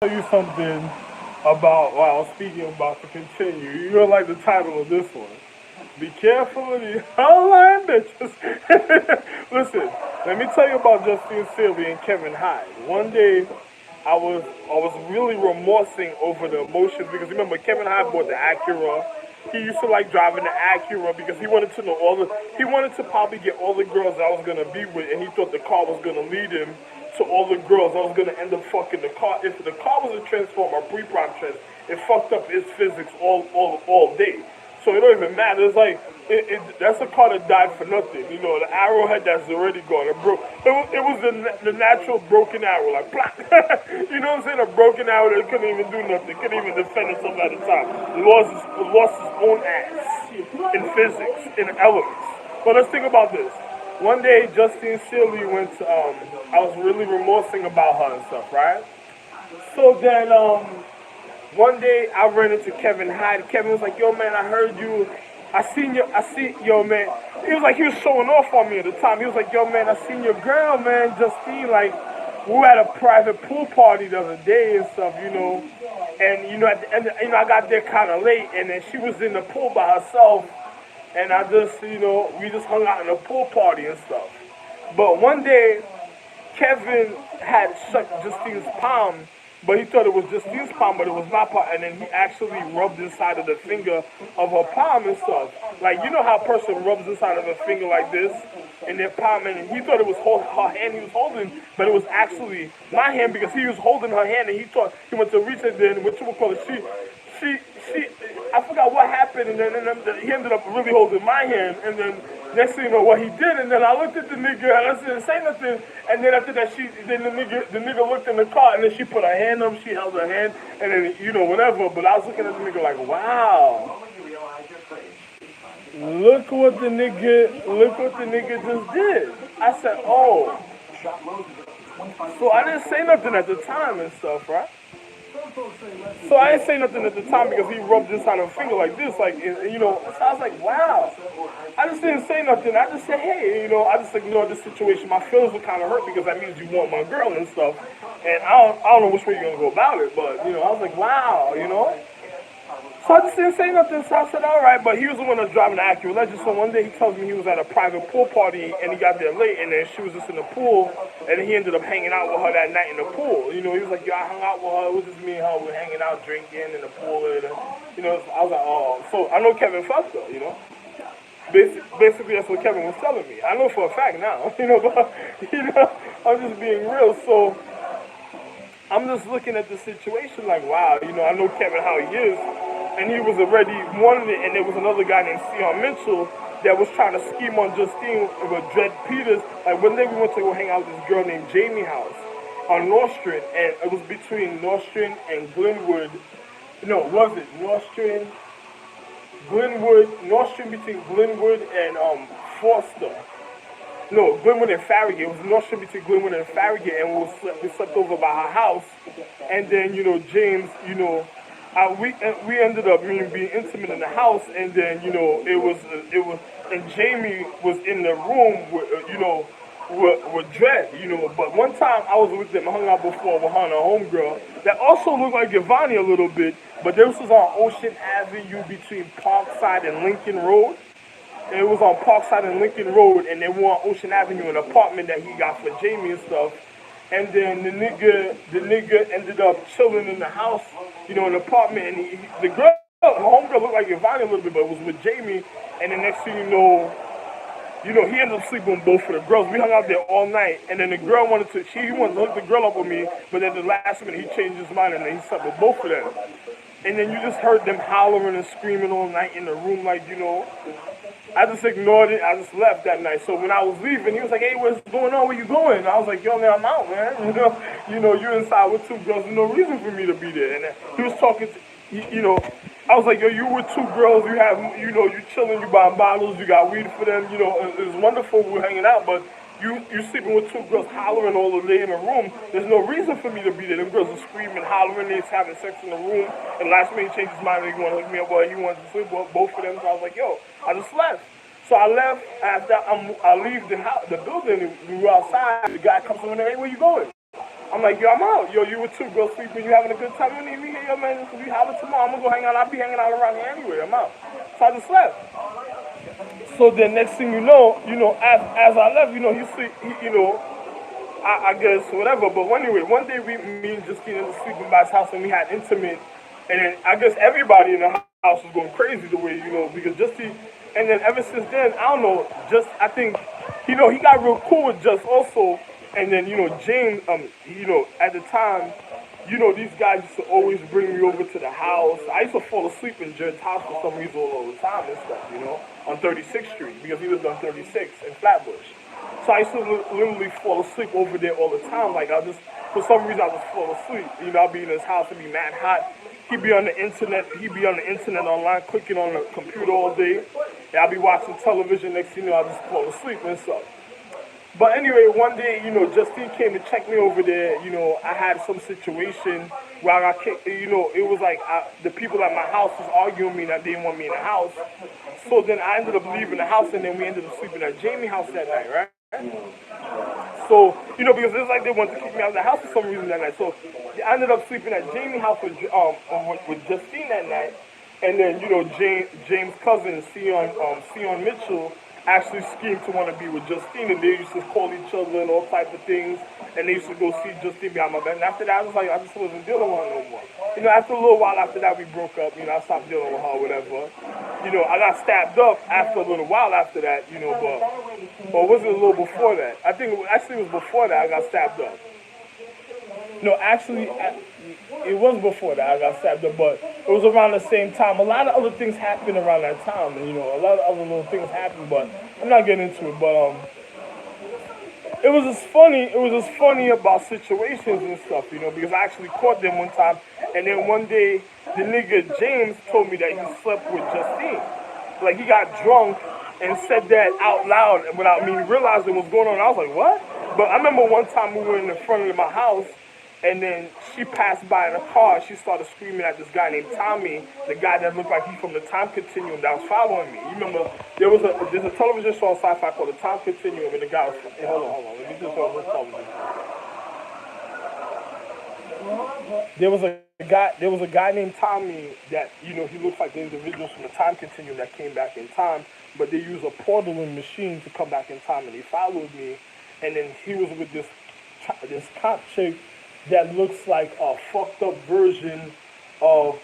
Tell you something about, well, speaking about to continue. You're gonna like the title of this one. Be careful of the online bitches. Listen, let me tell you about Justine Sealy and Kevin Hyde. One day, I was really remorsing over the emotions because remember Kevin Hyde bought the Acura. He used to like driving the Acura because he wanted to know he wanted to probably get all the girls that I was gonna be with, and he thought the car was gonna lead him to all the girls I was gonna end up fucking the car. If the car was a transformer, a pre-prime trans, it fucked up its physics all day. So it don't even matter. It's like that's a car that died for nothing. You know, the arrowhead that's already gone. It broke. It was the natural broken arrow, like black. You know what I'm saying? A broken arrow that couldn't even do nothing. Couldn't even defend itself at the time. Lost its own ass in physics, in elements. But let's think about this. One day, Justine Sealy went to, I was really remorsing about her and stuff, right? So then, one day I ran into Kevin Hyde. Kevin was like, "Yo, man, I heard you. Yo, man." He was like, he was showing off on me at the time. He was like, "Yo, man, I seen your girl, man, Justine. Like, we were at a private pool party the other day and stuff, you know. And at the end, I got there kind of late, and then she was in the pool by herself, and I just, we just hung out in a pool party and stuff. But one day, Kevin had shook Justine's palm, but he thought it was Justine's palm, but it was my palm, and then he actually rubbed inside of the finger of her palm and stuff. Like, you know how a person rubs inside of a finger like this, in their palm, and he thought it was her hand he was holding, but it was actually my hand because he was holding her hand, and he thought he went to reach it, then what you would call it, she, I forgot what happened, and then he ended up really holding my hand, and then next thing you know what he did, and then I looked at the nigga, and I didn't say nothing, and then after that, then the nigga looked in the car, and then she put her hand up, she held her hand, and then, whatever, but I was looking at the nigga like, wow, look what the nigga just did. I said, oh, so I didn't say nothing at the time and stuff, right? So I didn't say nothing at the time because he rubbed this on her finger like this, like, so I was like, wow. I just didn't say nothing. I just said, hey, I just ignored the situation. My feelings were kind of hurt because that means you want my girl and stuff. And I don't know which way you're going to go about it, but, I was like, wow. So I just didn't say nothing, so I said, all right, but he was the one that was driving the Acura Legend, so one day he tells me he was at a private pool party, and he got there late, and then she was just in the pool, and he ended up hanging out with her that night in the pool. He was like, yo, I hung out with her, it was just me and her, we were hanging out, drinking in the pool, and, I was like, oh, so I know Kevin fucked her. Basically, that's what Kevin was telling me. I know for a fact now, but, I'm just being real, so I'm just looking at the situation like, wow, I know Kevin how he is, and he was already wanted it, and there was another guy named Sion Mitchell that was trying to scheme on Justine with Dred Peters. Like one day we went to go hang out with this girl named Jamie house on Nostrand, and it was between Nostrand and Glenwood. No, was it Nostrand? Nostrand between Glenwood and Foster. No, Glenwood and Farragut. It was Nostrand between Glenwood and Farragut, and we slept over by her house. And then, James, we ended up being intimate in the house, and then, and Jamie was in the room with Dred, But one time I was with them, I hung out before with her and her homegirl that also looked like Giovanni a little bit, but this was on Ocean Avenue between Parkside and Lincoln Road. And it was on Parkside and Lincoln Road, and they were on Ocean Avenue, an apartment that he got for Jamie and stuff. And then the nigga ended up chilling in the house, in the apartment, and the homegirl looked like Ivani a little bit, but it was with Jamie. And the next thing he ended up sleeping with both of the girls. We hung out there all night, and then the girl he wanted to hook the girl up with me, but then the last minute he changed his mind, and then he slept with both of them. And then you just heard them hollering and screaming all night in the room, like, I just ignored it. I just left that night. So when I was leaving, he was like, "Hey, what's going on? Where you going?" And I was like, "Yo, man, I'm out, man. You inside with two girls. There's no reason for me to be there." And then he was talking to, I was like, "Yo, you with two girls. You have, you chilling. You buying bottles. You got weed for them. It was wonderful. We're hanging out, but." You sleeping with two girls hollering all the day in the room. There's no reason for me to be there. Them girls are screaming, hollering, they're having sex in the room. And last minute he changed his mind and he wanted to hook me up, but he wanted to sleep with both of them. So I was like, yo, I just left. So I left. After I leave the building, we were outside. The guy comes over and, hey, where you going? I'm like, yo, I'm out. Yo, you were two girls sleeping, you having a good time. You don't even hear your man. So we holler tomorrow. I'm gonna go hang out. I'll be hanging out around here anyway. I'm out. So I just left. So then next thing as I left, he sleep, I guess whatever. But anyway, one day me and Justine was sleeping by his house and we had intimate, and then I guess everybody in the house was going crazy the way because Justine, and then ever since then I don't know, just I think, he got real cool with Just also, and then James, at the time. These guys used to always bring me over to the house. I used to fall asleep in Jed's house for some reason all the time and stuff, on 36th Street, because he lived on 36 in Flatbush. So I used to literally fall asleep over there all the time. Like, for some reason, I just fall asleep. I'll be in his house, it'd be mad hot. He'd be on the internet online, clicking on the computer all day. And I'll be watching television. Next thing you know, I just fall asleep and stuff. But anyway, one day, Justine came to check me over there. I had some situation where I got kicked. It was like the people at my house was arguing me that they didn't want me in the house. So then I ended up leaving the house, and then we ended up sleeping at Jamie's house that night, right? So, because it's like they wanted to kick me out of the house for some reason that night. So I ended up sleeping at Jamie's house with Justine that night. And then, James' cousin, Sion Mitchell, actually schemed to want to be with Justine, and they used to call each other and all types of things, and they used to go see Justine behind my back. And after that, I just wasn't dealing with her no more. After a little while after that, we broke up. I stopped dealing with her, whatever. I got stabbed up after a little while after that, or was it a little before that? I think it was before that I got stabbed up. No, actually, it was before that I got stabbed up, but it was around the same time. A lot of other things happened around that time, a lot of other little things happened, but I'm not getting into it. But it was just funny about situations and stuff, because I actually caught them one time, and then one day the nigga James told me that he slept with Justine. Like, he got drunk and said that out loud without me realizing what's going on. I was like, what? But I remember one time we were in the front of my house, and then she passed by in a car. She started screaming at this guy named Tommy, the guy that looked like he's from the Time Continuum that was following me. You remember, there's a television show on Sci-Fi called the Time Continuum, and the guy was, hey, hold on, let me just show this television show. There was a guy named Tommy that, he looks like the individuals from the Time Continuum that came back in time, but they use a portaling machine to come back in time, and he followed me, and then he was with this cop chick that looks like a fucked up version of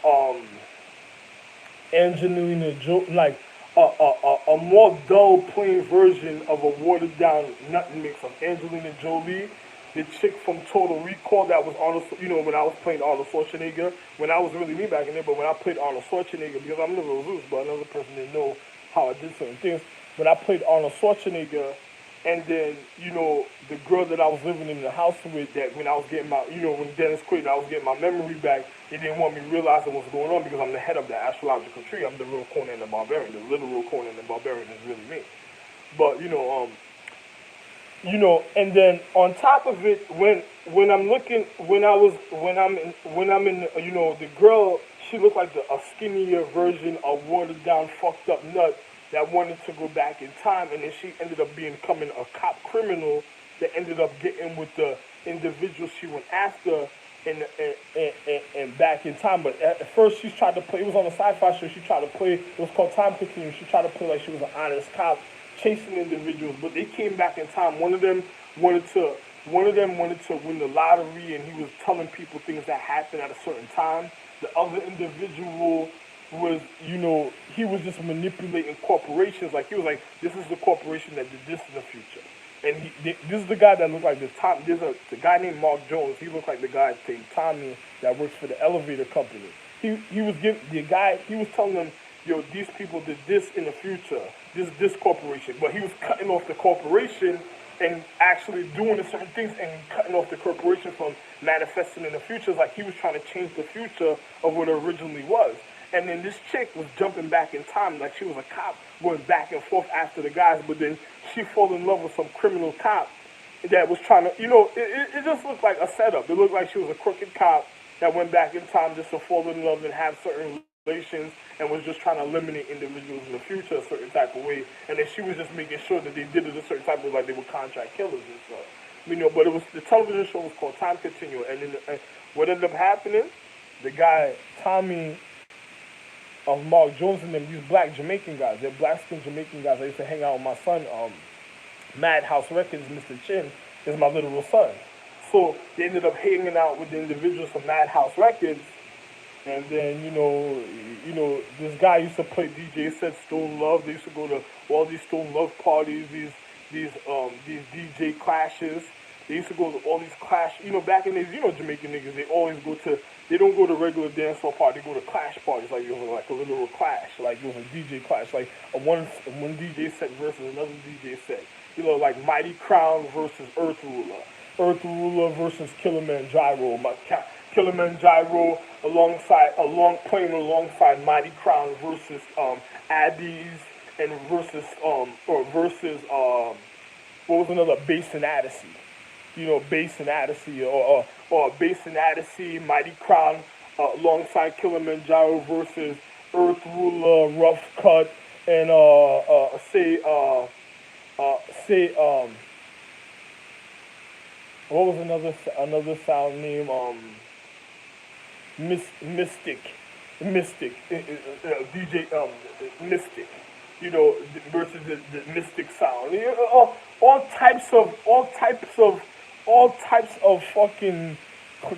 Angelina Jolie, like a more dull, plain version of a watered down nut mix of Angelina Jolie, the chick from Total Recall that was Arnold, when I was playing Arnold Schwarzenegger, when I was really me back in there, but when I played Arnold Schwarzenegger, because I'm never Zeus, but another person didn't know how I did certain things, when I played Arnold Schwarzenegger. And then, the girl that I was living in the house with, that when I was getting when Dennis quit, I was getting my memory back, they didn't want me realizing what's going on because I'm the head of the astrological tree. I'm the real Conan the Barbarian. The literal Conan the Barbarian is really me. But, and then on top of it, when I'm in, the girl, she looked like a skinnier version of watered down, fucked up nut that wanted to go back in time, and then she ended up becoming a cop criminal that ended up getting with the individual she went after and back in time. But at first she tried to play, it was on a sci-fi show, she tried to play, it was called Time Continuum, she tried to play like she was an honest cop chasing individuals, but they came back in time. One of them wanted to win the lottery, and he was telling people things that happened at a certain time. The other individual was, he was just manipulating corporations. Like, he was like, this is the corporation that did this in the future. And this is the guy that looked like the guy named Mark Jones. He looked like the guy named Tommy that works for the elevator company. He was telling them, yo, these people did this in the future, this corporation. But he was cutting off the corporation and actually doing certain things and cutting off the corporation from manifesting in the future. It's like he was trying to change the future of what it originally was. And then this chick was jumping back in time, like she was a cop going back and forth after the guys, but then she fell in love with some criminal cop that was trying to, it just looked like a setup. It looked like she was a crooked cop that went back in time just to fall in love and have certain relations and was just trying to eliminate individuals in the future a certain type of way. And then she was just making sure that they did it a certain type of way, like they were contract killers and stuff. But it was the television show was called Time Continuum, and what ended up happening, the guy Tommy of Mark Jones and them, these black Jamaican guys, they're black skinned Jamaican guys. I used to hang out with my son, Madhouse Records, Mr. Chin is my literal son. So they ended up hanging out with the individuals from Madhouse Records, and then this guy used to play DJ set Stone Love. They used to go to all these Stone Love parties, these DJ clashes. They used to go to all these clash. Back in the days, Jamaican niggas, they always go to. They don't go to regular dance hall parties. They go to clash parties. Like it was like a literal clash. Like it was a DJ clash. Like one DJ set versus another DJ set. Like Mighty Crown versus Earth Ruler. Earth Ruler versus Kilimanjaro. Kilimanjaro playing alongside Mighty Crown versus Abby's and versus what was another Basin Odyssey. Basin Odyssey or Basin Odyssey, Mighty Crown alongside Kilimanjaro versus Earth Ruler, Rough Cut, and what was another sound name? Mystic, DJ Mystic, versus the Mystic sound. All types of fucking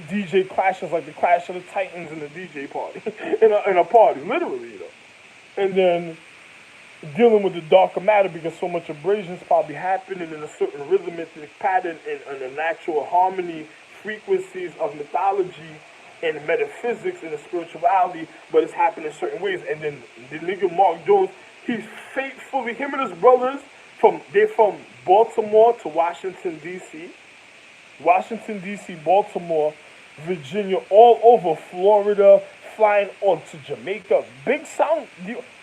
DJ clashes, like the Clash of the Titans in the DJ party, in a party, literally, And then dealing with the darker matter because so much abrasion's probably happening in a certain rhythmic pattern and the natural harmony frequencies of mythology and metaphysics and the spirituality, but it's happening in certain ways. And then the nigga Mark Jones, he's faithfully, him and his brothers, they're from Baltimore to Washington, D.C., Baltimore, Virginia, all over Florida, flying on to Jamaica. Big sound.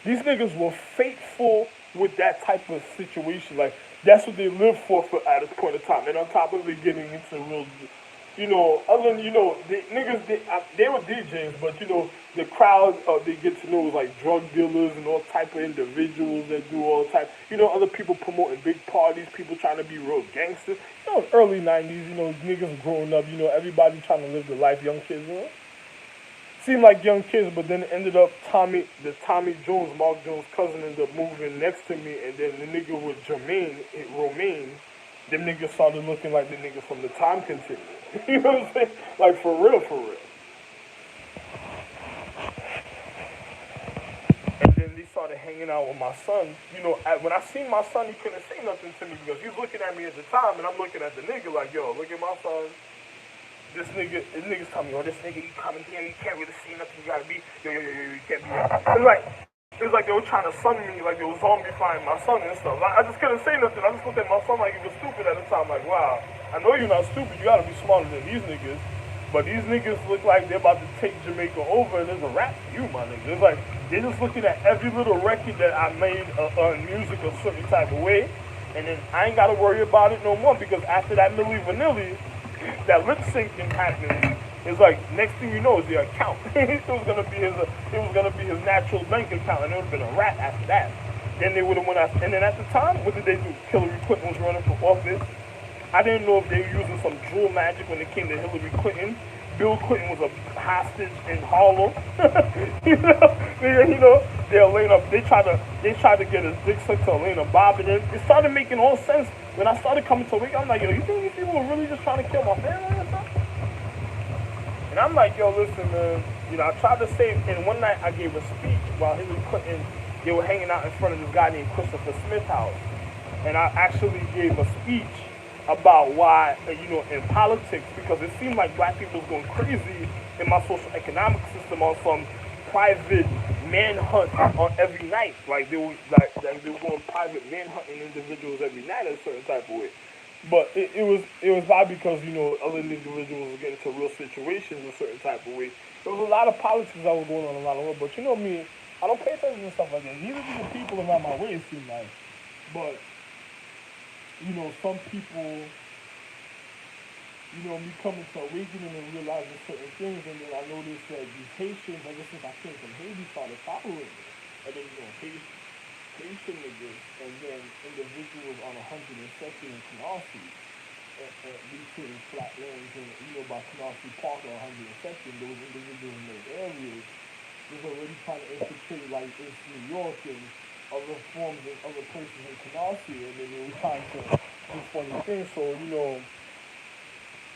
These niggas were faithful with that type of situation. Like, that's what they lived for at this point in time. And on top of it, getting into real, other than, they were DJs, but, the crowd they get to know was like drug dealers and all type of individuals that do all type, other people promoting big parties, people trying to be real gangsters. Early 90s, niggas growing up, everybody trying to live the life, young kids, Seemed like young kids, but then it ended up Tommy Jones, Mark Jones' cousin, ended up moving next to me, and then the nigga with Romaine, them niggas started looking like the niggas from the Time Continuum. You know what I'm saying? Like, for real. And then they started hanging out with my son. When I seen my son, he couldn't say nothing to me because he was looking at me at the time, and I'm looking at the nigga like, yo, look at my son. This niggas tell me, this nigga, you coming here, you can't really see nothing, you gotta be, you can't be. It was like they were trying to sun me, like they were zombifying my son and stuff. I just couldn't say nothing. I just looked at my son like he was stupid at the time. Like, wow, I know you're not stupid, you gotta be smarter than these niggas. But these niggas look like they're about to take Jamaica over, and there's a rap for you, my nigga. It's like, they're just looking at every little record that I made on music a certain type of way, and then I ain't gotta worry about it no more, because after that Milli Vanilli, that lip syncing happened. It's like, next thing you know is the account. It was gonna be his natural bank account, and it would have been a rap after that. Then they would have went out, and then at the time, what did they do? Hillary Clinton was running for office. I didn't know if they were using some drill magic when it came to Hillary Clinton. Bill Clinton was a hostage in Harlem. They tried to get his dick sucked to Elena Bob, and it started making all sense. When I started coming to wake, I'm like, yo, you think these people were really just trying to kill my family or something? And I'm like, yo, listen, man, I tried to say, and one night I gave a speech while Hillary Clinton, they were hanging out in front of this guy named Christopher Smith house. And I actually gave a speech about why, in politics, because it seemed like black people was going crazy in my social economic system on some private manhunt on every night. Like they were going private manhunting individuals every night in a certain type of way. But it was probably because, other individuals were getting into real situations a certain type of way. There was a lot of politics that was going on a lot of work, but me, I don't pay attention to stuff like that. Neither do the people around my way, it seems like. But some people, me coming to awakening and realizing certain things, and then I noticed that these Haitians, ever since I came from Haiti, started following me. And then, Haitian niggas, and then individuals on 102nd and Canal Street. between flatlands and, by Canarsie Park or 102nd, those individuals in those areas was already trying to infiltrate like it's New York and other forms and other places in Canarsie, and then they were trying to do funny things. So,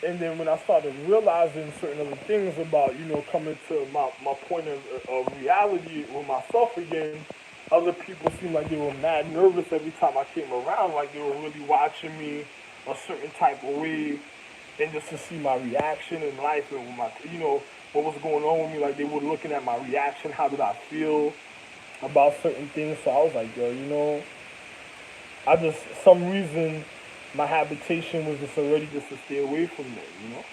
and then when I started realizing certain other things about, coming to my point of reality with myself again, other people seemed like they were mad nervous every time I came around, like they were really watching me a certain type of way, and just to see my reaction in life and with what was going on with me, like they were looking at my reaction, how did I feel about certain things. So I was like, yo, I just, some reason, my habitation was just already just to stay away from them.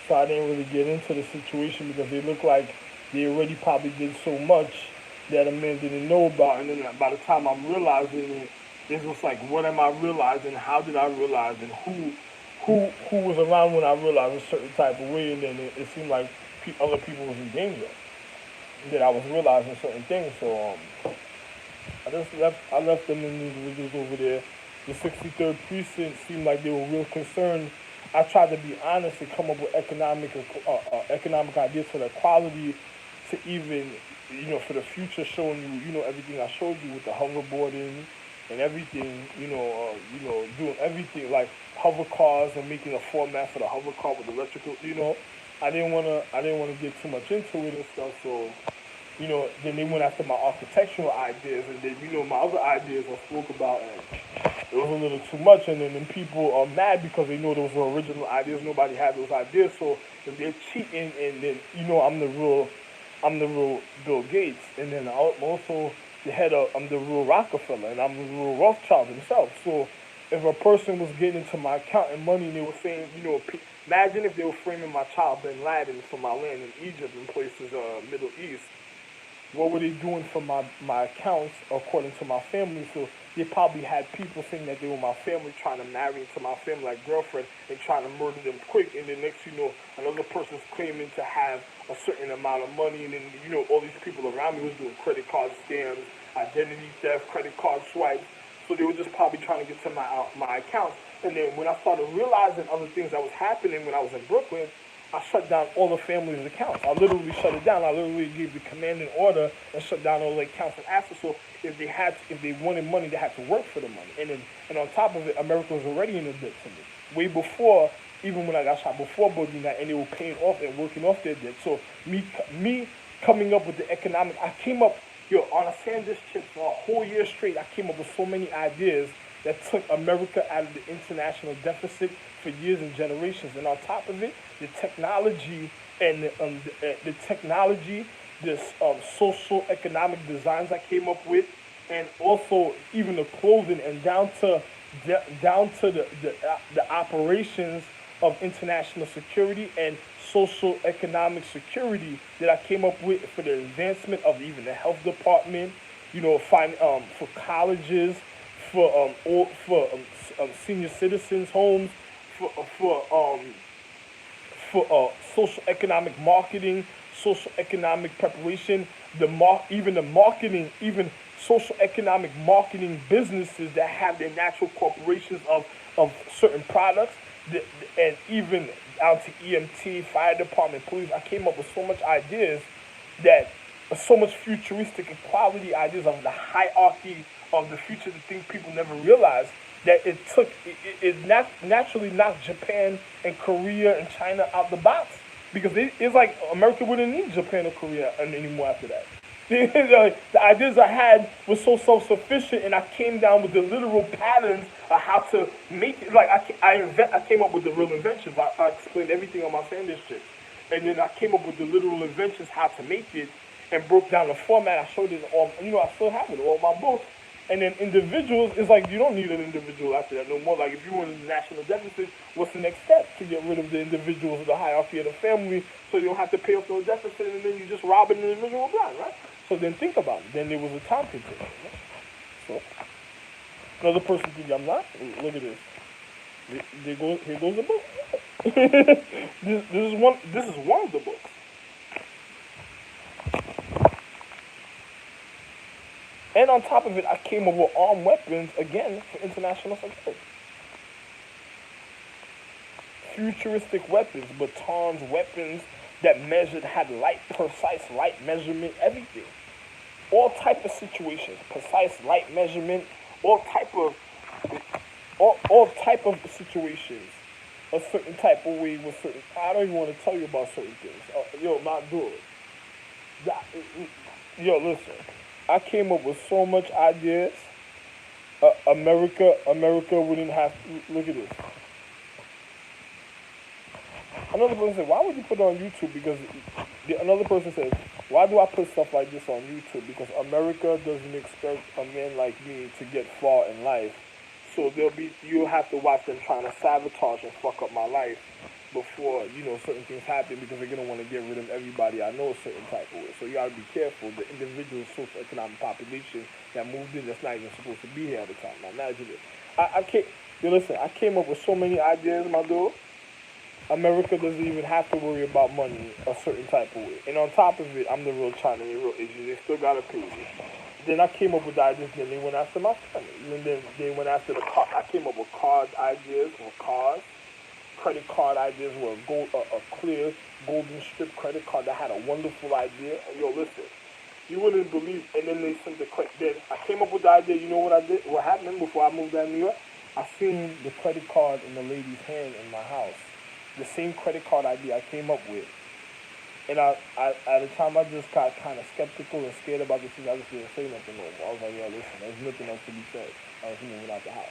So I didn't really get into the situation because they looked like they already probably did so much that a man didn't know about. And then by the time I'm realizing it, it's just like, what am I realizing? How did I realize? And who was around when I realized a certain type of way? And then it seemed like other people was in danger. That I was realizing certain things. So I left them individuals over there. The 63rd precinct seemed like they were real concerned. I tried to be honest and come up with economic ideas for the quality to even, for the future, showing you, everything I showed you with the hoverboarding and everything, doing everything like hover cars and making a format for the hover car with electrical. I didn't wanna get too much into it and stuff. So then they went after my architectural ideas, and then, my other ideas I spoke about, and it was a little too much, and then people are mad because they know those were original ideas. Nobody had those ideas, so if they're cheating, and then, I'm the real Bill Gates, and then I'm also I'm the real Rockefeller, and I'm the real Rothschild himself. So if a person was getting into my account and money, and they were saying, imagine if they were framing my child Bin Laden for my land in Egypt and places, Middle East. What were they doing for my accounts according to my family? So they probably had people saying that they were my family, trying to marry into my family like girlfriend and trying to murder them quick. And then next another person's claiming to have a certain amount of money. And then, all these people around me was doing credit card scams, identity theft, credit card swipes. So they were just probably trying to get to my accounts. And then when I started realizing other things that was happening when I was in Brooklyn, I shut down all the family's accounts. I literally shut it down. I literally gave the commanding order and shut down all the accounts and after. So if they wanted money, they had to work for the money. And on top of it, America was already in the debt to me. Way before, even when I got shot before Boogie Night, and they were paying off and working off their debt. So me coming up with the economic, I came up, on a Sanders chip for a whole year straight, I came up with so many ideas that took America out of the international deficit for years and generations. And on top of it, the technology and the technology, this social economic designs I came up with, and also even the clothing and down to the operations of international security and social economic security that I came up with for the advancement of even the health department, for colleges, for senior citizens' homes, for social economic marketing, social economic preparation, even the marketing, even social economic marketing businesses that have their natural corporations of certain products, and even down to EMT, fire department, police. I came up with so much ideas that so much futuristic and quality ideas of the hierarchy of the future, the things people never realized, that it naturally knocked Japan and Korea and China out the box, because it's like America wouldn't need Japan or Korea anymore after that. The ideas I had were so self-sufficient, and I came down with the literal patterns of how to make it. Like I came up with the real inventions. I explained everything on my Sanders chips, and then I came up with the literal inventions how to make it, and broke down the format. I showed it all. I still have it all my books. And then individuals, it's like you don't need an individual after that no more. Like if you were in the national deficit, what's the next step? To get rid of the individuals of the hierarchy of the family, so you don't have to pay off those deficits, and then you just rob an individual blind, right? So then think about it. Then there was a time continuum. Right? So another person thinks I'm not. Look at this. Here goes the book. This is one of the books. And on top of it, I came up with armed weapons, again, for international security. futuristic weapons, batons, weapons that measured, had light, precise light measurement, everything. All type of situations, precise light measurement, all type of all type of situations, a certain type of way with certain. I don't even want to tell you about certain things. Yo, not do it. Yo, listen. I came up with so much ideas. America wouldn't have. Look at this. Another person said, "Why would you put it on YouTube?" Because another person says, "Why do I put stuff like this on YouTube?" Because America doesn't expect a man like me to get far in life. So you'll have to watch them trying to sabotage and fuck up my life before certain things happen because they're gonna want to get rid of everybody I know a certain type of way. So you gotta be careful. The individual socioeconomic population that moved in that's not even supposed to be here at the time. Now imagine it. I can't. Listen. I came up with so many ideas, my dude. America doesn't even have to worry about money a certain type of way. And on top of it, I'm the real China, the real Asian. They still gotta pay me. Then I came up with the ideas, then they went after my family. And then they went after the car. I came up with card ideas or cars. Credit card ideas were a clear golden strip credit card that had a wonderful idea. Yo, listen, you wouldn't believe. And then they sent the credit. Then I came up with the idea. You know what I did? What happened before I moved out of New York? I seen the credit card in the lady's hand in my house. The same credit card idea I came up with. And I at the time, I just got kind of skeptical and scared about this thing. I just didn't say nothing no more. I was like, yeah, listen, there's nothing else to be said. I was moving out the house.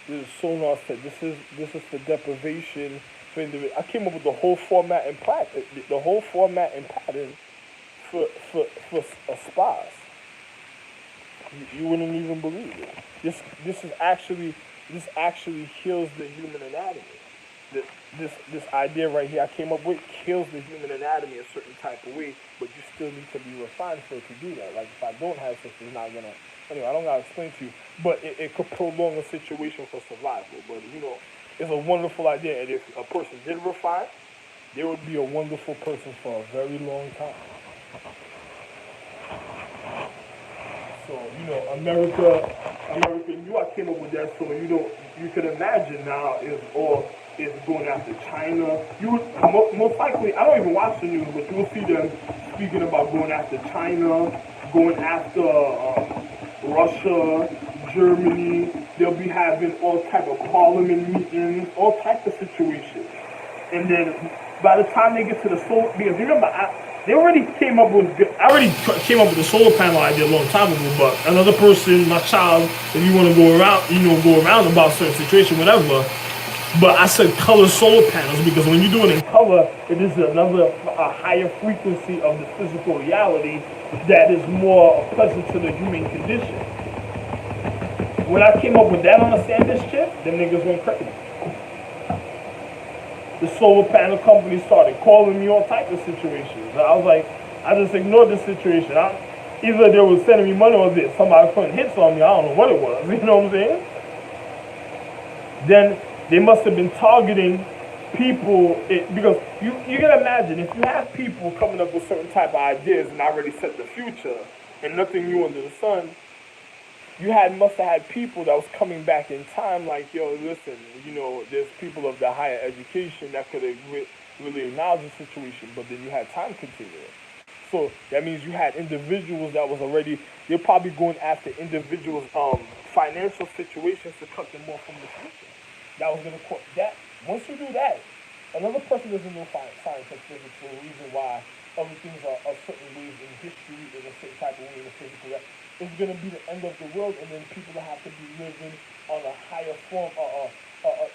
This is Sonar said, this is for deprivation for individuals. I came up with the whole format and pattern, for a spas. You wouldn't even believe it. This actually kills the human anatomy. This idea right here I came up with kills the human anatomy a certain type of way, but you still need to be refined for it to do that. Like if I don't have sex, it's not gonna. Anyway, I don't gotta explain to you, but it could prolong a situation for survival. But it's a wonderful idea, and if a person did refine, they would be a wonderful person for a very long time. So, America, I came up with that. So, you can imagine now is going after China. You would most likely, I don't even watch the news, but you will see them speaking about going after China, going after Russia, Germany. They'll be having all type of parliament meetings, all type of situations. And then by the time they get to the solar, because remember, they already came up with. I already came up with the solar panel idea a long time ago. But another person, my child, if you want to go around about certain situation, whatever. But I said color solar panels because when you do it in color, it is a higher frequency of the physical reality that is more pleasant to the human condition. When I came up with that on a SanDisk chip, them niggas went crazy. The solar panel company started calling me all type of situations. And I was like, I just ignored the situation. Either they were sending me money or somebody putting hits on me. I don't know what it was. You know what I'm saying? Then they must have been targeting people because you can imagine if you have people coming up with certain type of ideas and already set the future and nothing new under the sun. You must have had people that was coming back in time like, yo, listen, there's people of the higher education that could have really acknowledged the situation, but then you had time continuing. So that means you had individuals that was already, they're probably going after individuals' financial situations to cut them off from the future. That was going to cause that. Once you do that, another person doesn't know science and physics for a reason why other things are certain ways in history in a certain type of way in the physical. It's going to be the end of the world, and then people have to be living on a higher form.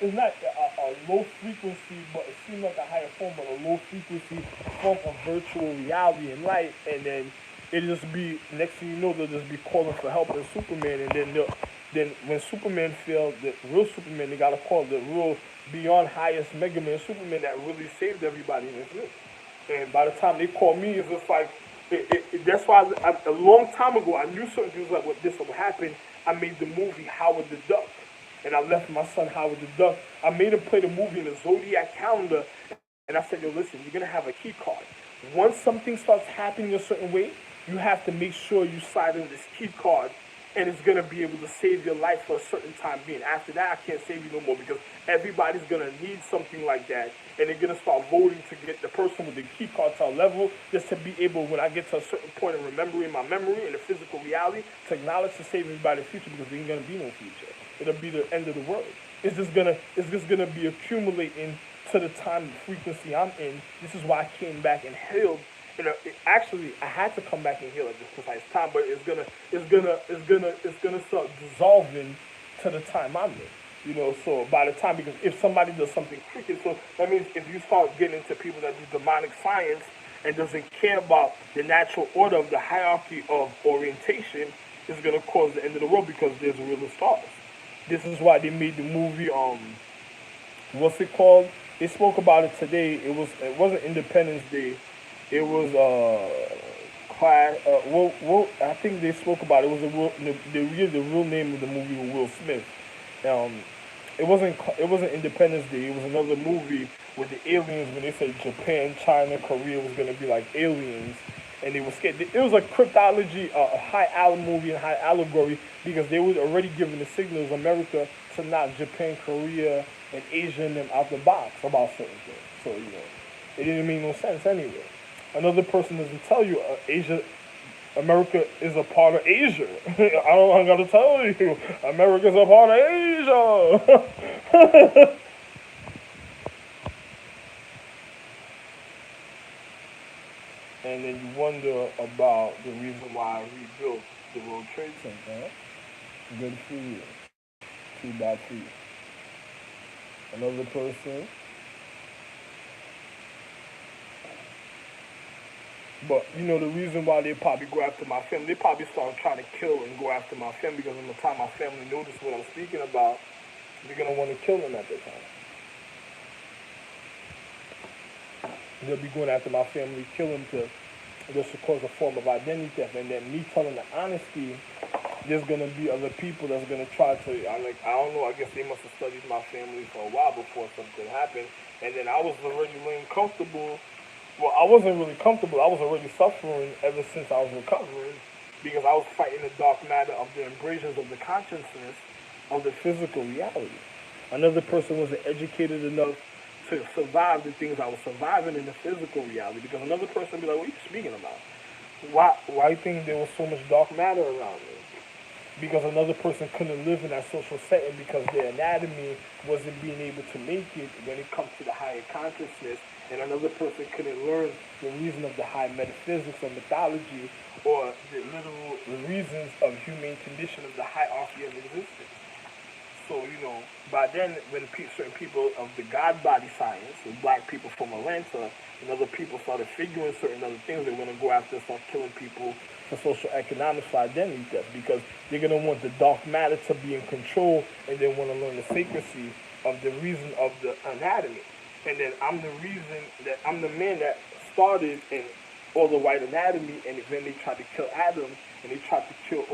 It's not a low frequency, but it seems like a higher form, but a low frequency form of virtual reality and light. And then it'll just be, next thing you know, they'll just be calling for help in Superman. And then when Superman failed, the real Superman, they got to call the real beyond highest Mega Man Superman that really saved everybody in this list. And by the time they call me, it's just like, that's why a long time ago I knew certain things like what this would happen. I made the movie Howard the Duck, and I left my son Howard the Duck. I made him play the movie in the Zodiac calendar, and I said, yo, listen, you're gonna have a key card. Once something starts happening a certain way, you have to make sure you slide in this key card and it's gonna be able to save your life for a certain time being. After that, I can't save you no more because everybody's gonna need something like that, and they're gonna start voting to get the person with the key cartel level just to be able, when I get to a certain point of remembering my memory and the physical reality, to acknowledge to save everybody's future because there ain't gonna be no future. It'll be the end of the world. It's just gonna be accumulating to the time and frequency I'm in. This is why I came back and healed. Actually, I had to come back and heal at this precise time, but it's gonna start dissolving to the time I'm in. So by the time, because if somebody does something crooked, so that means if you start getting into people that do demonic science and doesn't care about the natural order of the hierarchy of orientation, it's gonna cause the end of the world because there's real stars. This is why they made the movie. What's it called? They spoke about it today. It wasn't Independence Day. It was class. I think they spoke about it. It was the real name of the movie with Will Smith. Um, it wasn't Independence Day. It was another movie with the aliens when they said Japan, China, Korea was gonna be like aliens, and they were scared. It was a cryptology, a high movie and high allegory because they were already giving the signals America to knock Japan, Korea, and Asia and them out the box about certain things. So it didn't make no sense anyway. Another person doesn't tell you America is a part of Asia. I gotta tell you, America's a part of Asia. And then you wonder about the reason why we built the World Trade Center. Huh? Good for you. Too bad for you. Another person. But the reason why they probably go after my family, they probably start trying to kill and go after my family because in the time my family notice what I'm speaking about, they're gonna want to kill them at that time. They'll be going after my family, kill them just to cause a form of identity theft. And then me telling the honesty, there's gonna be other people that's gonna try to. I don't know. I guess they must have studied my family for a while before something happened. And then I was already really comfortable. Well, I wasn't really comfortable. I was already suffering ever since I was recovering because I was fighting the dark matter of the embraces of the consciousness of the physical reality. Another person wasn't educated enough to survive the things I was surviving in the physical reality because another person would be like, what are you speaking about? Why you think there was so much dark matter around me? Because another person couldn't live in that social setting because their anatomy wasn't being able to make it when it comes to the higher consciousness, and another person couldn't learn the reason of the high metaphysics or mythology or the reasons of human condition of the hierarchy of existence. So, by then, when certain people of the God body science, so black people from Atlanta, and other people started figuring certain other things, they're going to go after and start killing people for social economics, for identity theft, because they're going to want the dark matter to be in control, and they want to learn the secrecy of the reason of the anatomy. And then I'm the man that started in all the white anatomy, and then they tried to kill Adam, and they tried to kill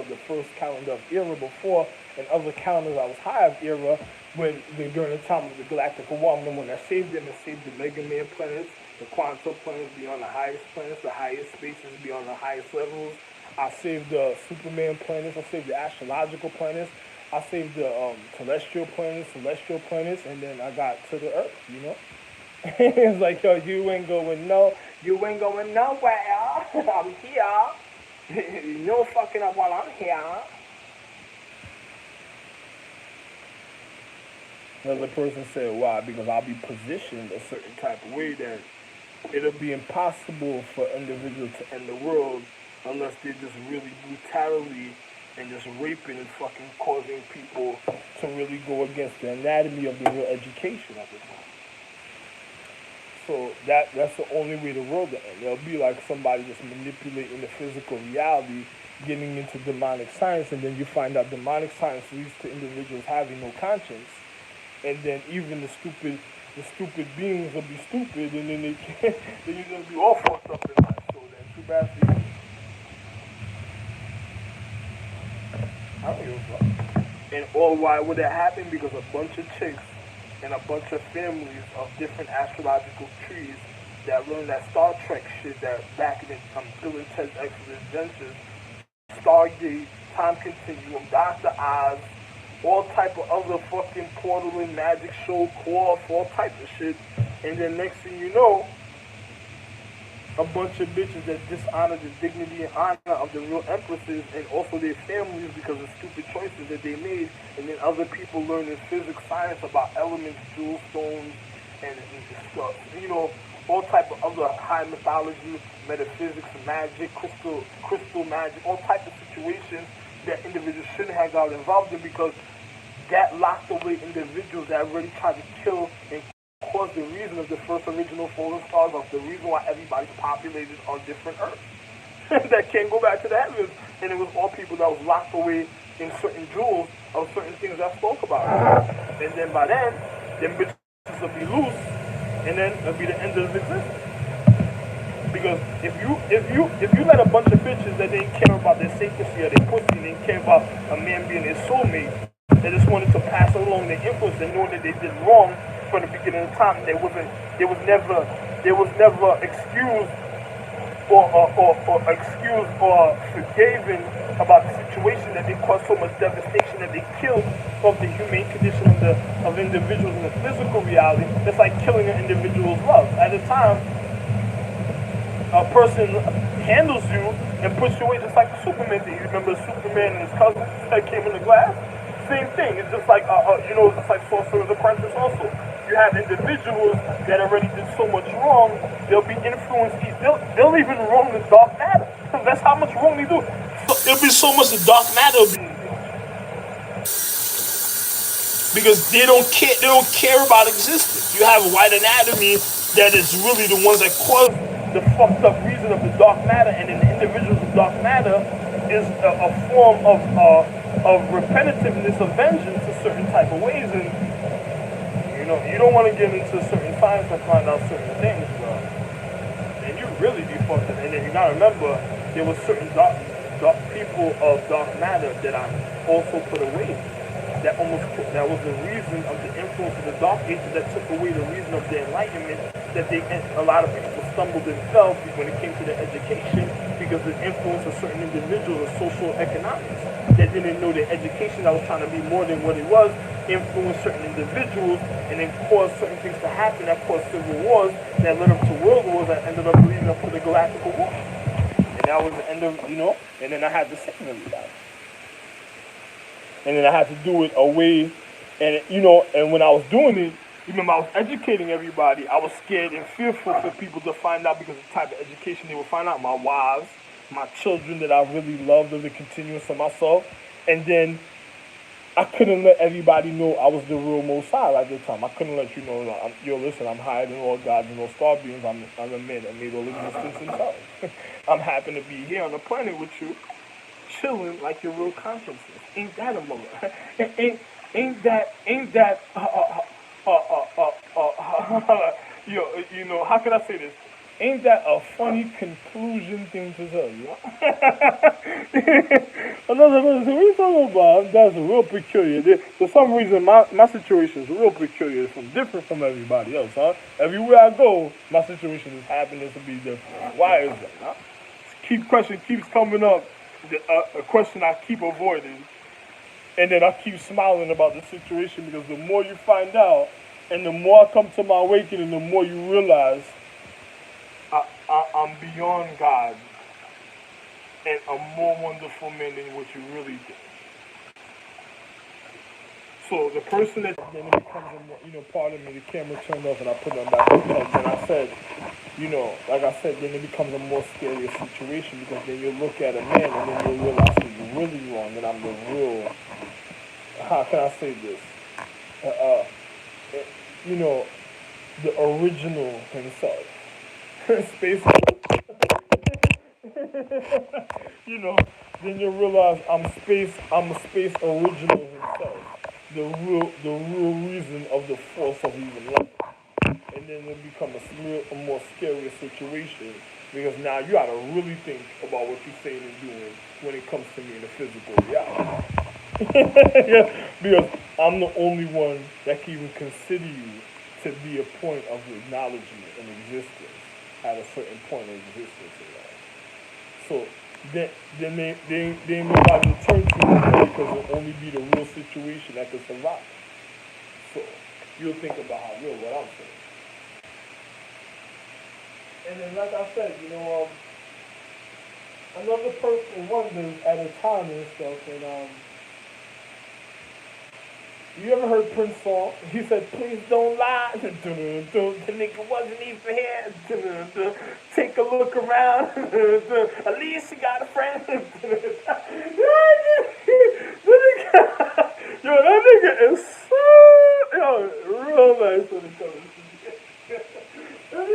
the first calendar of era before, and other calendars I was high of era during the time of the Galactic War. I'm the one that saved them and saved the Mega Man planets, the quantum planets beyond the highest planets, the highest spaces beyond the highest levels. I saved the Superman planets. I saved the astrological planets. I saved the celestial planets, and then I got to the Earth. It's like, yo, you ain't going nowhere. I'm here. No fucking up while I'm here. Another person said, why? Because I'll be positioned a certain type of way that it'll be impossible for individuals to end the world unless they're just really brutality and just raping and fucking causing people to really go against the anatomy of the real education at the time. So that's the only way the world will end. There'll be like somebody just manipulating the physical reality, getting into demonic science, and then you find out demonic science leads to individuals having no conscience, and then even the stupid beings will be stupid, and then then you're gonna be all fucked up in life. So then too bad for you. I don't give a fuck. And all why would that happen? Because a bunch of chicks and a bunch of families of different astrological trees that learned that Star Trek shit that back in Bill and Ted's Excellent Adventures, Stargate, time continuum, Dr. Oz, all type of other fucking portaling, magic show, cloth, all type of shit. And then next thing you know, a bunch of bitches that dishonor the dignity and honor of the real empresses and also their families because of stupid choices that they made. And then other people learning physics, science about elements, jewel stones, and stuff. You know, all type of other high mythology, metaphysics, magic, crystal magic, all type of situations that individuals shouldn't have got involved in because that locked away individuals that already tried to kill and cause the reason of the first original fallen stars, of the reason why everybody's populated on different Earths that can't go back to the heavens. And it was all people that was locked away in certain jewels of certain things I spoke about. And then by then, them bitches will be loose, and then it'll be the end of existence. Because if you let a bunch of bitches that didn't care about their safety or their pussy, and didn't care about a man being their soulmate, they just wanted to pass along their influence and knowing that they did wrong from the beginning of time, there was never excused or excused or forgiven about the situation that they caused so much devastation that they killed of the humane condition of individuals in the physical reality. It's like killing an individual's love. At the time, a person handles you and puts you away just like the Superman thing. You remember Superman and his cousin that came in the glass? Same thing. It's just like, it's just like Sorcerer's Apprentice also. You have individuals that already did so much wrong, they'll be influenced. They'll even wrong the dark matter. That's how much wrong they do. So there'll be so much the dark matter will be. Because they don't care about existence. You have white anatomy that is really the ones that cause the fucked up reason of the dark matter, and in the individuals of dark matter is a form of repetitiveness of vengeance in certain type of ways. And you don't want to get into certain science and find out certain things, bro. And you really be fucked up. And then you gotta remember, there was certain dark people of dark matter that I also put away. That was the reason of the influence of the Dark Ages that took away the reason of the Enlightenment. That a lot of people stumbled and fell when it came to their education because the influence of certain individuals of social economics that didn't know their education that was trying to be more than what it was, influenced certain individuals and then caused certain things to happen that caused civil wars that led up to world wars that ended up leading up to the Galactic War. And that was the end of, and then I had to save everybody. And then I had to do it away, and and when I was doing it, remember I was educating everybody. I was scared and fearful for people to find out because of the type of education they would find out. My wives, my children that I really loved of the continuance of myself, and then I couldn't let everybody know I was the real Most High at the time. I couldn't let you know, listen, I'm higher than all gods and all star beings. I'm a man that made all existence himself. I'm happy to be here on the planet with you, chilling like your real consciousness. Ain't that a mother? ain't that how can I say this? Ain't that a funny conclusion thing to tell you? Another person, what are you talking about? That's real peculiar. For some reason, my situation is real peculiar. It's different from everybody else, huh? Everywhere I go, my situation is happening to be different. Why is that, huh? Question keeps coming up. A question I keep avoiding, and then I keep smiling about the situation because the more you find out and the more I come to my awakening, the more you realize I'm beyond God and a more wonderful man than what you really think. So the person that then it becomes pardon me, the camera turned off and I put it on back on, and I said, like I said, then it becomes a more scary situation because then you look at a man and then you realize that you're really wrong and I'm the real, how can I say this? The original himself. Space. Then you realize I'm a space original himself. The real reason of the force of even life. And then it becomes a more scary situation because now you gotta really think about what you're saying and doing when it comes to me in the physical reality. Yeah, because I'm the only one that can even consider you to be a point of acknowledgement and existence at a certain point of existence in life. So then they ain't nobody to turn to anymore because it'll only be the real situation that could survive. So you'll think about how real what I'm saying. And then, like I said, another person wonders at a time and stuff, and you ever heard Prince song? He said, "Please don't lie." The nigga wasn't even here. Take a look around. At least you got a friend. Yo, that nigga is so real nice when it comes to that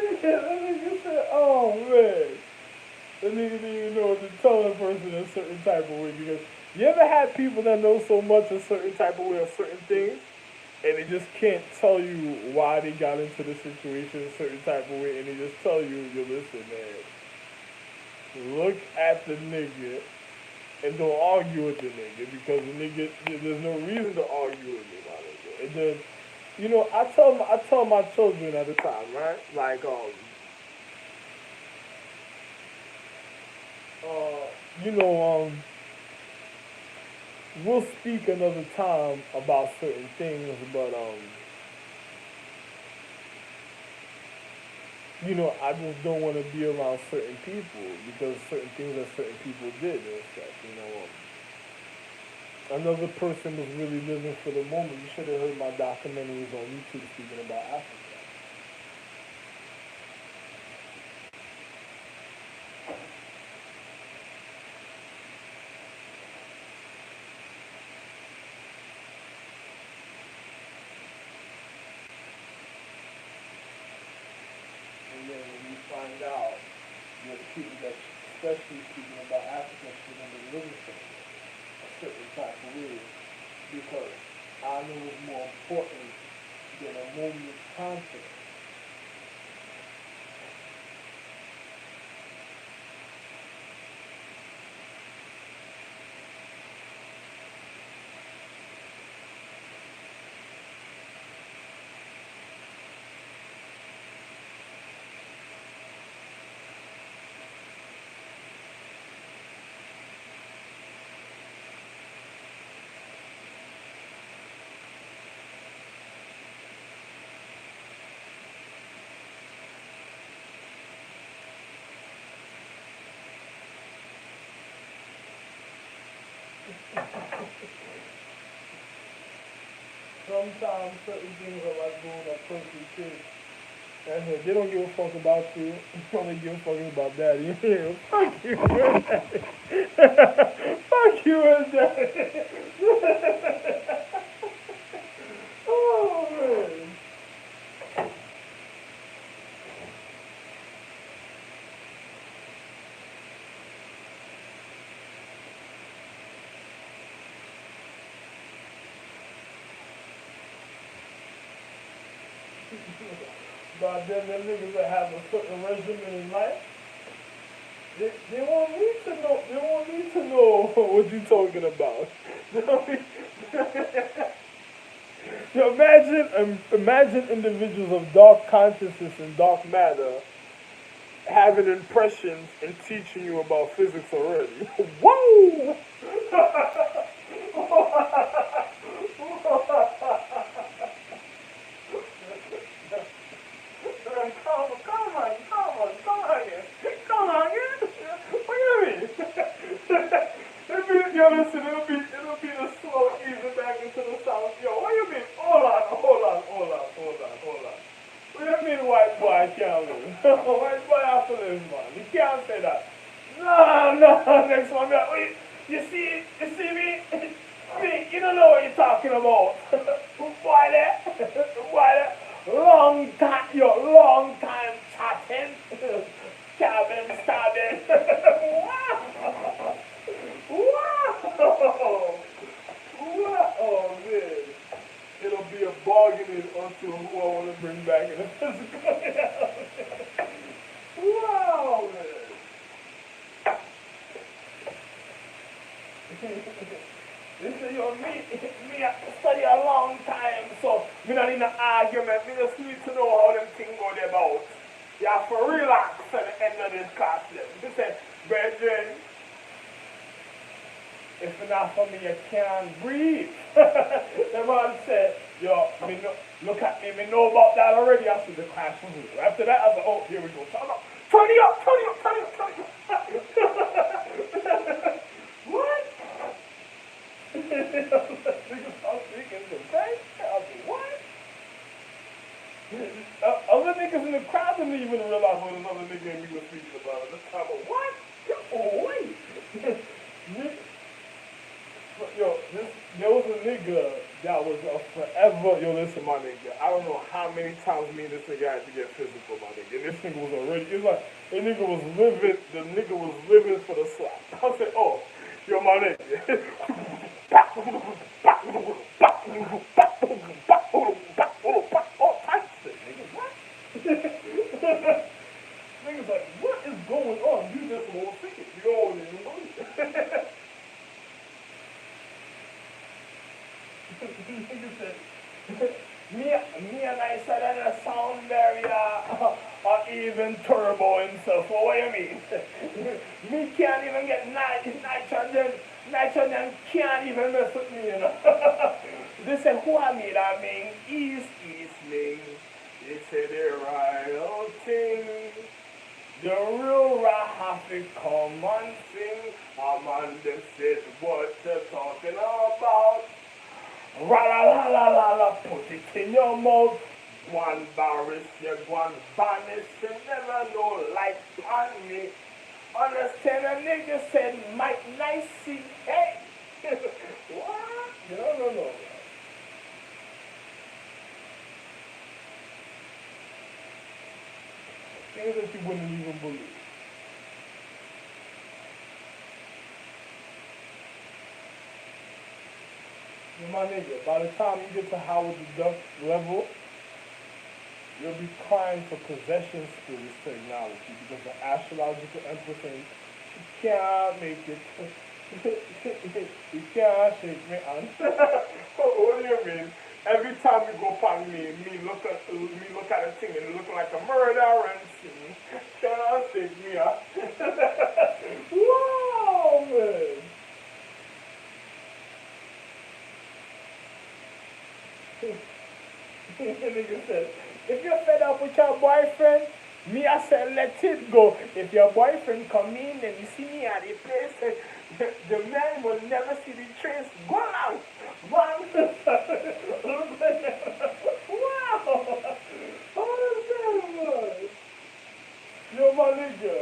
nigga said, "Oh man." That nigga didn't even know what to tell a person a certain type of way because you ever had people that know so much a certain type of way of certain things and they just can't tell you why they got into the situation a certain type of way and they just tell you, listen, man, look at the nigga and don't argue with the nigga because the nigga, there's no reason to argue with me, my nigga. And then, I tell my children at the time, right? Like, uh, you know, we'll speak another time about certain things, but I just don't want to be around certain people because certain things that certain people did and stuff. Another person was really living for the moment. You should have heard my documentaries on YouTube speaking about Africa. And then when you find out there's people that, especially speaking about Africa, should have been living for a certain type of way because I know it's more important than a moment's context. Sometimes certain things are like going a country trip. And they don't give a fuck about you. All they give a fuck about daddy. Fuck you and daddy. Fuck you and daddy. Oh man. But then them niggas that have a certain regimen in life, they won't need to know. They won't need to know what you talking about. They don't need- imagine individuals of dark consciousness and dark matter having impressions and teaching you about physics already. Whoa! Yo, listen, it'll be the slow easing back into the south. Yo, what you mean? Hold on. What do you mean white boy can't live? White boy have to live, man. You can't say that. No, next one. Wait, you see me? Me, you don't know what you're talking about. Why that? Why that? Long time chatting. Stabbing. Wow. Wow. Wow. Oh, man. It'll be a bargaining until who I want to bring back in the physical. Wow, man. They say, me study a long time, so me not in an argument. Me just need to know how them things go about. You have to relax at the end of this class. They say, brethren, If not for me, you can't breathe. The man said, yo, look at me, me know about that already. I said, the class was real. After that, I was like, oh, here we go. Turn it up, turn it up, turn it up, turn it up. What? Niggas start speaking the same. I said, what? Other niggas in the crowd didn't even realize what another nigga and me was speaking about at the time. What? Oh, wait. Yo, there was a nigga that was a forever. Yo, listen, my nigga. I don't know how many times me and this nigga had to get physical, my nigga. And this nigga was already. It's like the nigga was living. The nigga was living for the slap. I said, oh, yo, my nigga. All types of shit, nigga. What? Niggas like, what is going on? You just won't see it. You don't even believe it. Nigga said, me and I said that a sound barrier or even turbo himself. Well, what do you mean? Me can't even get nitrogen. Nitrogen can't even mess with me, you know. They said, who I mean? I mean, East Ming. They said the right thing. The real rat have to come and sing. A man them said what they're talking about. Ra la la la la la, put it in your mouth. One barris, you one vanish, you never know like on me. Understand a nigga said Mike Nicey, hey. What? No. Things that you wouldn't even believe. My nigga, by the time you get to Howard the Duck level, you'll be crying for possession spirits technology because the astrological empress and she can't make it. You can't shake me on. What do you mean? Every time you go upon me look at a thing and look like a murderer and see, can't shake me on. Wow, man. Nigga said, if you're fed up with your boyfriend, me I said let it go. If your boyfriend come in and you see me at the place, the man will never see the trace. Go out. Wow. Oh damn boy. Yo my nigga.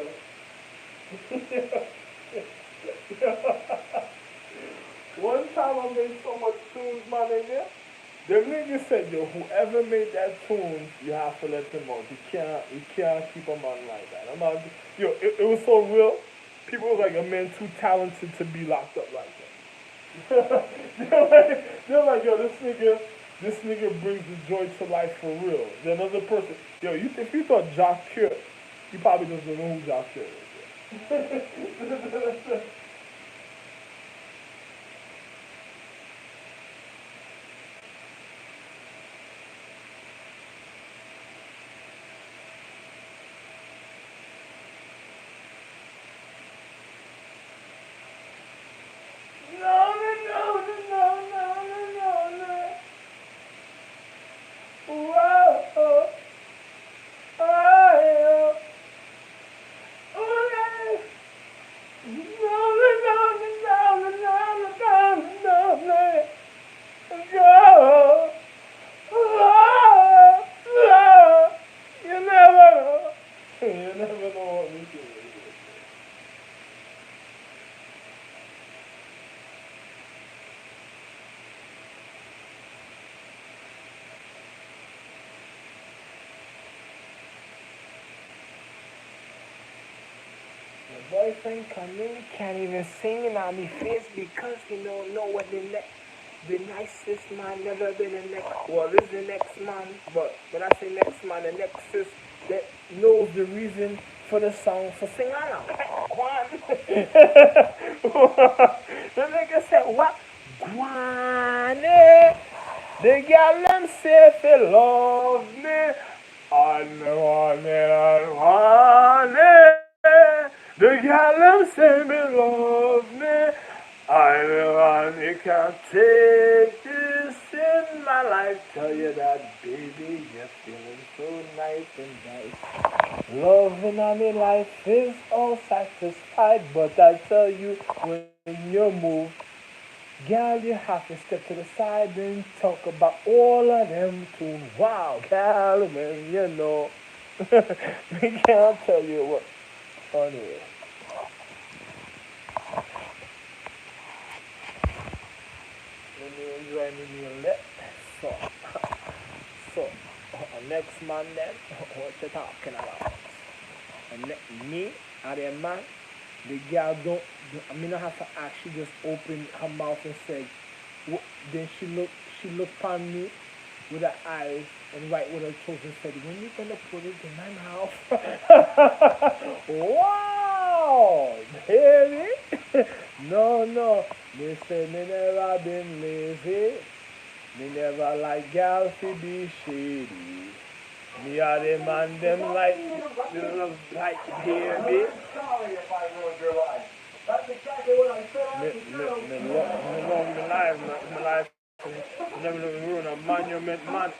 One time I made so much tunes, my nigga. The nigga said, yo, whoever made that tune, you have to let them out. You can't keep them on like that. I'm not, yo, it was so real. People was like, a man too talented to be locked up like that. they're like, yo, this nigga brings the joy to life for real. Then another person, yo, if you thought cAre, you probably just don't know who cAre is. Boyfriend come in, can't even sing in on me face because he don't know what the nicest man never been the next. Well, this is the next man, but when I say next man, the nextest that knows the reason for the song for sing on. One. The nigga said, what? Guane. The girl them say if they love me. I want it, I want it. The girl them say me love me. I'm the one you can't take this in my life. Tell you that, baby, you're feeling so nice and bright. Loving on me life is all satisfied, but I tell you, when you move, girl, you have to step to the side and talk about all of them too. Wow, girl, man, you know. We can't tell you what. Anyway, let me enjoy me a little. So, so, next man then, what you talking about? Me, and the man, the girl don't, I mean, I have to actually just open her mouth and say, then she looked upon me with her eyes and right with her toes and said, when you gonna put it in my mouth? Wow, baby. No, no. Me say me never been lazy. Me never like gal to be shady. Me are the man them like, baby. Sorry if I ruined your life. That's exactly what I said I would do. Me love my life, my life. Never ruin a monument man.